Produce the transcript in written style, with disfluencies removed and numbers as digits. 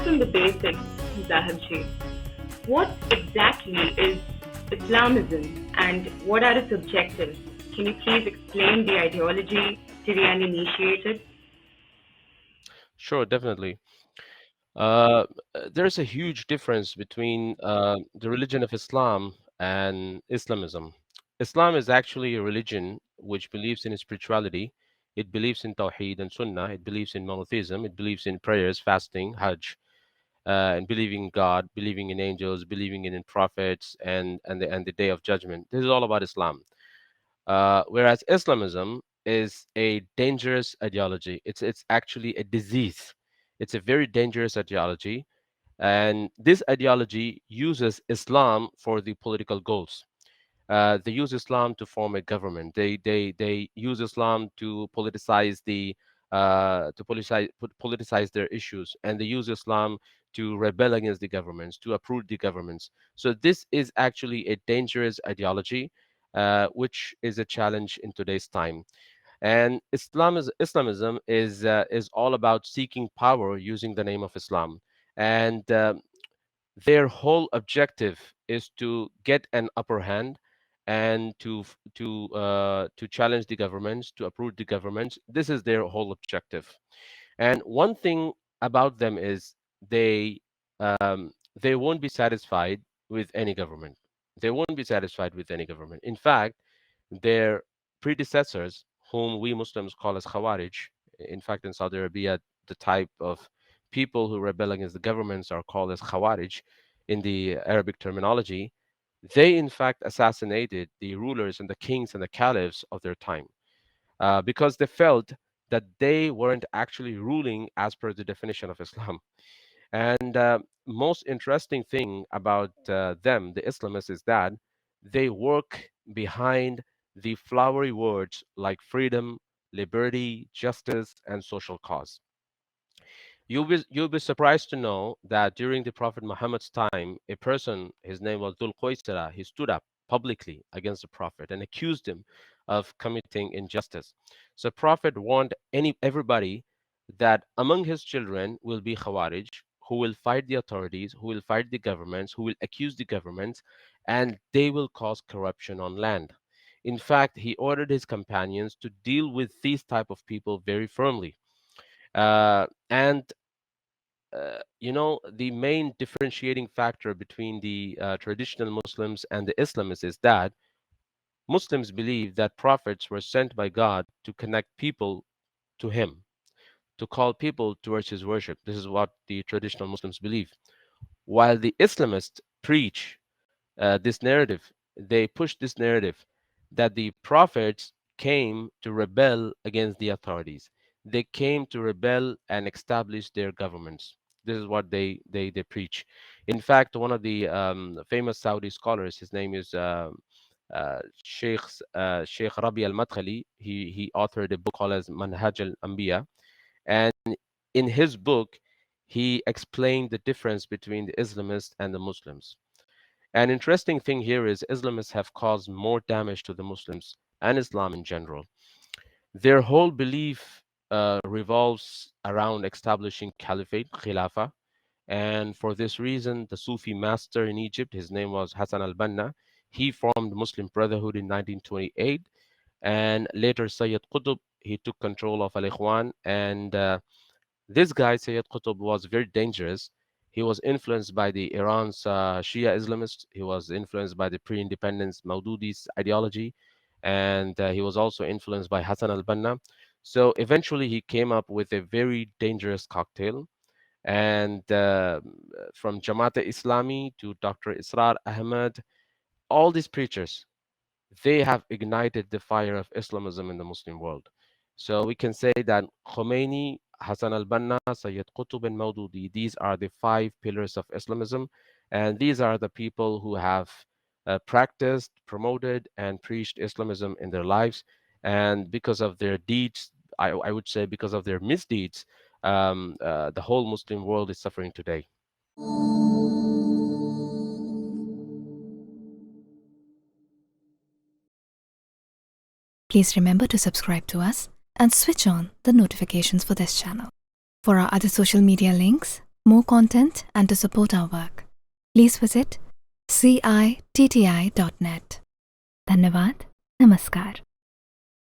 start from the basics, Zahack. What exactly is Islamism and what are its objectives? Can you please explain the ideology to the uninitiated? Sure, definitely. Uh, there's a huge difference between the religion of Islam and Islamism. Islam is actually a religion which believes in spirituality. It believes in Tawheed and Sunnah. It believes in monotheism. It believes in prayers, fasting, Hajj, and believing in God, believing in angels, believing in prophets, and the Day of Judgment. This is all about Islam. Whereas Islamism is a dangerous ideology. It's actually a disease. It's a very dangerous ideology, and this ideology uses Islam for the political goals. They use Islam to form a government. They use Islam to politicize politicize their issues, and they use Islam to rebel against the governments, to uproot the governments. So this is actually a dangerous ideology, which is a challenge in today's time. And Islamism is all about seeking power using the name of Islam, and their whole objective is to get an upper hand and to challenge the governments, to uproot the governments. This is their whole objective. And one thing about them is they they won't be satisfied with any government. They won't be satisfied with any government. In fact, their predecessors, whom we Muslims call as Khawarij, in fact, in Saudi Arabia, the type of people who rebel against the governments are called as Khawarij in the Arabic terminology. They, in fact, assassinated the rulers and the kings and the caliphs of their time because they felt that they weren't actually ruling as per the definition of Islam. And most interesting thing about them, the Islamists, is that they work behind the flowery words like freedom, liberty, justice, and social cause. You'll be surprised to know that during the Prophet Muhammad's time, a person, his name was Dhul Qaisara, he stood up publicly against the Prophet and accused him of committing injustice. So Prophet warned everybody that among his children will be Khawarij, who will fight the authorities, who will fight the governments, who will accuse the governments, and they will cause corruption on land. In fact, he ordered his companions to deal with these type of people very firmly. And the main differentiating factor between the traditional Muslims and the Islamists is that Muslims believe that prophets were sent by God to connect people to Him, to call people towards His worship. This is what the traditional Muslims believe. While the Islamists preach this narrative, they push this narrative that the prophets came to rebel against the authorities. They came to rebel and establish their governments. This is what they preach. In fact, one of the famous Saudi scholars, his name is Sheikh Rabi al-Madkhali. He authored a book called as Manhaj al-Anbiya, and in his book, he explained the difference between the Islamists and the Muslims. An interesting thing here is Islamists have caused more damage to the Muslims and Islam in general. Their whole belief revolves around establishing caliphate, khilafah, and for this reason, the Sufi master in Egypt, his name was Hassan al-Banna, he formed Muslim Brotherhood in 1928, and later Sayyid Qutub, he took control of Al-Ikhwan, and this guy, Sayyid Qutb, was very dangerous. He was influenced by the Iran's Shia Islamists. He was influenced by the pre-independence Maududi's ideology, and he was also influenced by Hassan al-Banna. So eventually, he came up with a very dangerous cocktail. And from Jamaat Islami to Dr. Israr Ahmed, all these preachers, they have ignited the fire of Islamism in the Muslim world. So we can say that Khomeini, Hassan al-Banna, Sayyid Qutb, and Maududi, these are the five pillars of Islamism. And these are the people who have practiced, promoted, and preached Islamism in their lives. And because of their deeds, I would say because of their misdeeds, the whole Muslim world is suffering today. Please remember to subscribe to us and switch on the notifications for this channel. For our other social media links, more content and to support our work, please visit citti.net. धन्यवाद. Namaskar.